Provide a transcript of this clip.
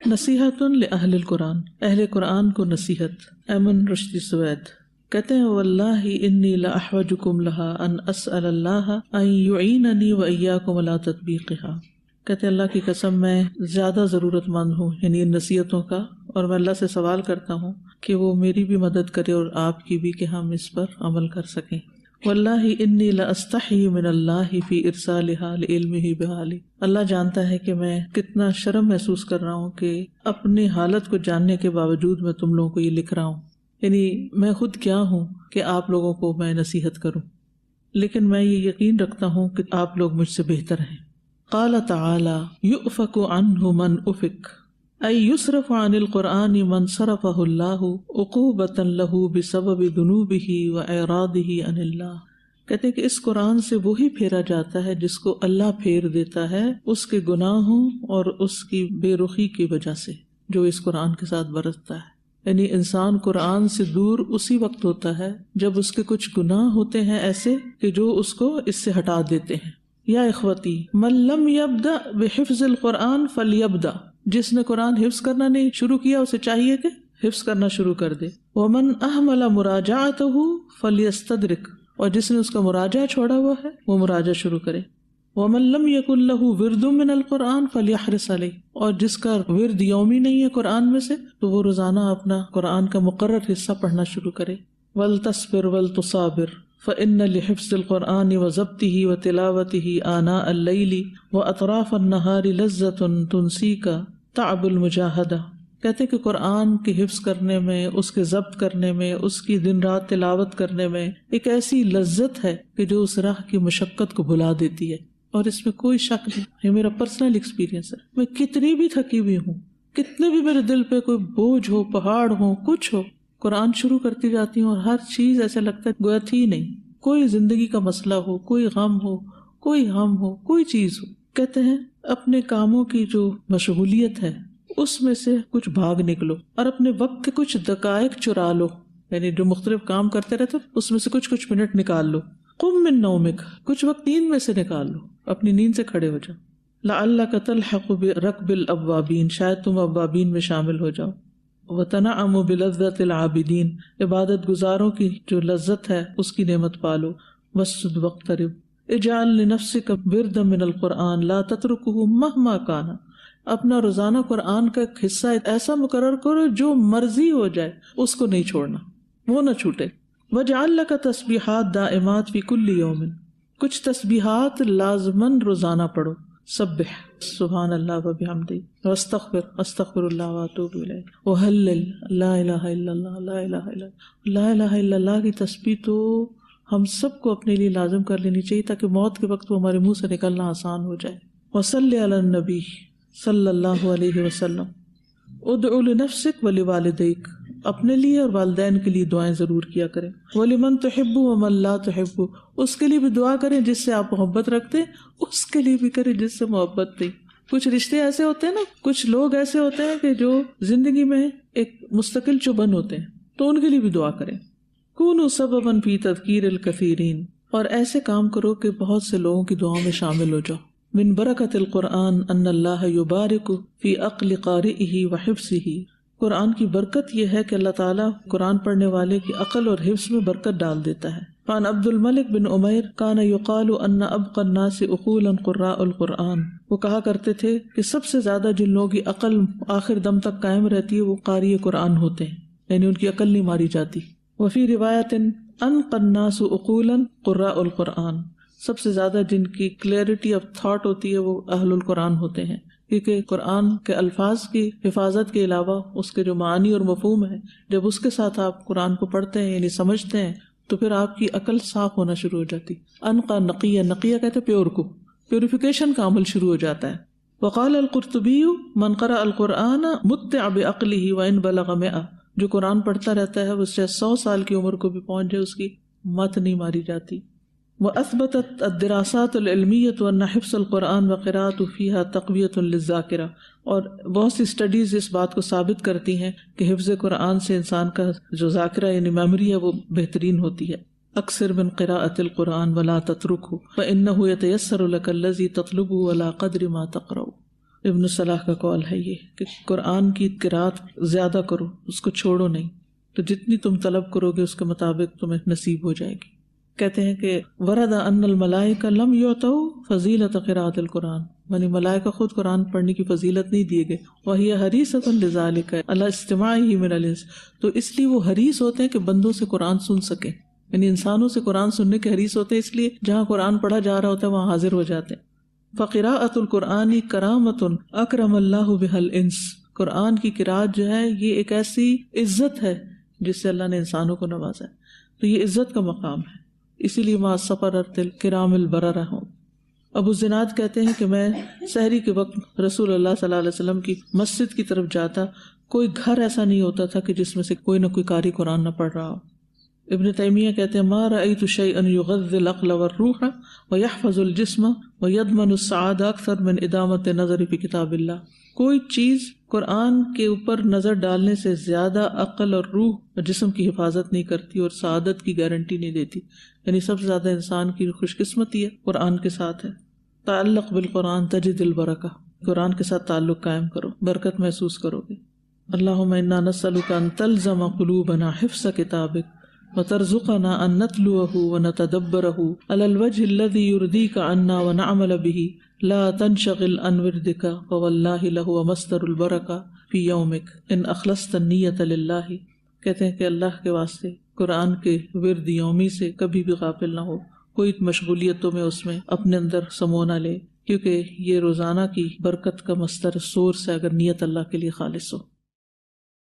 نصیحت لأہل القرآن، اہل قرآن کو نصیحت۔ ایمن رشدی سوید کہتے ہیں واللہ انی لاحوجکم لہا ان اسأل اللہ ان یعیننی وإیاکم علی تطبیقہا۔ کہتے ہیں اللہ کی قسم میں زیادہ ضرورت مند ہوں یعنی ان نصیحتوں کا، اور میں اللہ سے سوال کرتا ہوں کہ وہ میری بھی مدد کرے اور آپ کی بھی، کہ ہم اس پر عمل کر سکیں۔ واللہ انی لاستحی من اللہ فی ارسالہا لعلمہ بحالی۔ اللہ جانتا ہے کہ میں کتنا شرم محسوس کر رہا ہوں کہ اپنی حالت کو جاننے کے باوجود میں تم لوگوں کو یہ لکھ رہا ہوں، یعنی میں خود کیا ہوں کہ آپ لوگوں کو میں نصیحت کروں، لیکن میں یہ یقین رکھتا ہوں کہ آپ لوگ مجھ سے بہتر ہیں۔ قال تعالی یؤفک عنہ من افک ای یصرف عن القرآن من صرفہ اللہ عقوبۃ لہ بسبب ذنوبہ واعراضہ عن اللہ۔ کہتے ہیں کہ اس قرآن سے وہی پھیرا جاتا ہے جس کو اللہ پھیر دیتا ہے اس کے گناہوں اور اس کی بے رخی کی وجہ سے، جو اس قرآن کے ساتھ برتتا ہے۔ یعنی انسان قرآن سے دور اسی وقت ہوتا ہے جب اس کے کچھ گناہ ہوتے ہیں ایسے کہ جو اس کو اس سے ہٹا دیتے ہیں۔ یا اخوتی من لم یبدأ بحفظ القرآن فلیبدأ، جس نے قرآن حفظ کرنا نہیں شروع کیا اسے چاہیے کہ حفظ کرنا شروع کر دے۔ ومن اہمل مراجعتہ فلیستدرک، اور جس نے اس کا مراجعہ چھوڑا ہوا ہے وہ مراجعہ شروع کرے۔ ومن لم یکن لہ ورد من القرآن فلیحرص علیہ، اور جس کا ورد یومی نہیں ہے قرآن میں سے تو وہ روزانہ اپنا قرآن کا مقرر حصہ پڑھنا شروع کرے۔ ولتصبر ولتصابر فإن لحفظ القرآن وضبطه وتلاوته آناء الليل وأطراف النهار لذة تنسيك تعب المجاہدہ۔ کہتے کہ قرآن کے حفظ کرنے میں، اس کے ضبط کرنے میں، اس کی دن رات تلاوت کرنے میں ایک ایسی لذت ہے کہ جو اس راہ کی مشقت کو بھلا دیتی ہے، اور اس میں کوئی شک نہیں، یہ میرا پرسنل ایکسپیرینس ہے۔ میں کتنی بھی تھکی ہوئی ہوں، کتنے بھی میرے دل پہ کوئی بوجھ ہو، پہاڑ ہو، کچھ ہو، قرآن شروع کرتی جاتی ہوں اور ہر چیز ایسا لگتا ہے گویا تھی نہیں، کوئی زندگی کا مسئلہ ہو، کوئی غم ہو، کوئی غم ہو، کوئی چیز ہو۔ کہتے ہیں اپنے کاموں کی جو مشغولیت ہے اس میں سے کچھ بھاگ نکلو اور اپنے وقت کے کچھ دقائق چرا لو، یعنی جو مختلف کام کرتے رہتے اس میں سے کچھ منٹ نکال لو۔ قم من نومک، کچھ وقت نیند میں سے نکال لو، اپنی نیند سے کھڑے ہو جاؤ۔ لعلک تلحق برکب الاوابین، شاید تم اوابین میں شامل ہو جاؤ۔ وتنعم بلذت العابدین، عبادت گزاروں کی جو لذت ہے اس کی نعمت پالو۔ واسجد واقترب اجعل لنفسک وردا من القرآن لا تترکہ مہما کان، اپنا روزانہ قرآن کا ایک حصہ ایسا مقرر کرو جو مرضی ہو جائے اس کو نہیں چھوڑنا، وہ نہ چھوٹے۔ وجعل لک تسبیحات دائمات فی کل یوم، کچھ تسبیحات لازماً روزانہ پڑھو۔ سبح سبحان اللہ وبحمدہ، استغفر اللہ واتوب الیہ، وہلل لا الہ الا اللہ لا الہ الا اللہ۔ لا الہ الا اللہ کی تسبیح تو ہم سب کو اپنے لیے لازم کر لینی چاہیے تاکہ موت کے وقت وہ ہمارے منہ سے نکلنا آسان ہو جائے۔ وصلی علی النبی صلی اللہ علیہ وسلم۔ ادعو لنفسک ولوالدیک، اپنے لیے اور والدین کے لیے دعائیں ضرور کیا کریں۔ وَلِمَن تُحِبُّ وَمَن لَا تُحِبُّ، اس کے لیے بھی دعا کریں جس سے آپ محبت رکھتے ہیں، اس کے لیے بھی کریں جس سے محبت نہیں۔ کچھ رشتے ایسے ہوتے ہیں نا، کچھ لوگ ایسے ہوتے ہیں کہ جو زندگی میں ایک مستقل چبھن ہوتے ہیں، تو ان کے لیے بھی دعا کریں۔ کونوا سببا فی تذکیر الکثیرین، اور ایسے کام کرو کہ بہت سے لوگوں کی دعاؤں میں شامل ہو جاؤ۔ من برکت القرآن ان اللہ یبارک فی عقل قارئہ وحفظہ، قرآن کی برکت یہ ہے کہ اللہ تعالیٰ قرآن پڑھنے والے کی عقل اور حفظ میں برکت ڈال دیتا ہے۔ فان عبد الملک بن عمیر کان یقال ان ابقى الناس عقولا قراء القرآن، وہ کہا کرتے تھے کہ سب سے زیادہ جن لوگوں کی عقل آخر دم تک قائم رہتی ہے وہ قاری قرآن ہوتے ہیں، یعنی ان کی عقل نہیں ماری جاتی۔ وفی روایت انقى الناس عقولا قراء القرآن، سب سے زیادہ جن کی کلیئرٹی آف تھاٹ ہوتی ہے وہ اہل القرآن ہوتے ہیں، کیونکہ قرآن کے الفاظ کی حفاظت کے علاوہ اس کے جو معانی اور مفہوم ہے، جب اس کے ساتھ آپ قرآن کو پڑھتے ہیں یعنی سمجھتے ہیں تو پھر آپ کی عقل صاف ہونا شروع ہو جاتی۔ انقا نقیہ، نقیہ کہتے ہیں پیور کو، پیوریفیکیشن کا عمل شروع ہو جاتا ہے۔ وقال القرطبی من قرأ القرآن متع بعقلہ وان بلغ 100، جو قرآن پڑھتا رہتا ہے وہ چاہے 100 سال کی عمر کو بھی پہنچ جائے اس کی مت نہیں ماری جاتی۔ وأثبتت الدراسات العلمیة أن حفظ القرآن وقراءته فيها تقویة للذاکرہ، اور بہت سی اسٹڈیز اس بات کو ثابت کرتی ہیں کہ حفظ قرآن سے انسان کا جو ذاکرہ یعنی میموری ہے وہ بہترین ہوتی ہے۔ اکثر من قراءة القرآن ولا تترکه فإنه يتيسر لك الذي تطلبه على قدر ما تقرأ، ابن صلاح کا قول ہے یہ کہ قرآن کی قرات زیادہ کرو، اس کو چھوڑو نہیں، تو جتنی تم طلب کرو گے اس کے مطابق تمہیں نصیب ہو جائے گی۔ کہتے ہیں کہ ورد ان الملائکہ لم یعطوا فضیلت قراءۃ القرآن، یعنی ملائکہ خود قرآن پڑھنے کی فضیلت نہیں دیے گئے، وہی حریصۃ لذالک علی استماعہ من الانس، تو اس لیے وہ حریص ہوتے ہیں کہ بندوں سے قرآن سن سکیں، یعنی انسانوں سے قرآن سننے کے حریص ہوتے ہیں، اس لیے جہاں قرآن پڑھا جا رہا ہوتا ہے وہاں حاضر ہو جاتے ہیں۔ فقراءۃ القرآن کرامۃ اکرم اللہ بها الانس، قرآن کی قرات جو ہے یہ ایک ایسی عزت ہے جس سے اللہ نے انسانوں کو نوازا ہے، تو یہ عزت کا مقام ہے، اسی لیے مع السفرۃ الکرام البررہ ہوں۔ ابو زناد کہتے ہیں کہ میں سحری کے وقت رسول اللہ صلی اللہ علیہ وسلم کی مسجد کی طرف جاتا، کوئی گھر ایسا نہیں ہوتا تھا کہ جس میں سے کوئی نہ کوئی قاری قرآن نہ پڑھ رہا ہو۔ ابن تیمیہ کہتے ہیں ما رأیت شیئا یغذی العقل والروح ویحفظ الجسم ویضمن السعادة اکثر من ادامت النظر فی کتاب اللہ، کوئی چیز قرآن کے اوپر نظر ڈالنے سے زیادہ عقل اور روح اور جسم کی حفاظت نہیں کرتی اور سعادت کی گارنٹی نہیں دیتی، یعنی سب سے زیادہ انسان کی خوش قسمتی ہے قرآن کے ساتھ ہے۔ تعلق بالقرآن تجد البرکہ، قرآن کے ساتھ تعلق قائم کرو، برکت محسوس کرو گے۔ اللہم انا نسألک ان تلزم قلوبنا حفظ کتابک وترزقنا ان نتلوه ونتدبره على الوجه الذي يرضيك عنا ونعمل به لا تنشغل عن وردك فوالله له مصدر البركة في يومك ان اخلصت النية لله، کہتے ہیں کہ اللہ کے واسطے قرآن کے ورد یومی سے کبھی بھی غافل نہ ہو، کوئی مشغولیتوں میں اس میں اپنے اندر سمو نہ لے، کیونکہ یہ روزانہ کی برکت کا مصدر سورس ہے اگر نیت اللہ کے لیے خالص ہو۔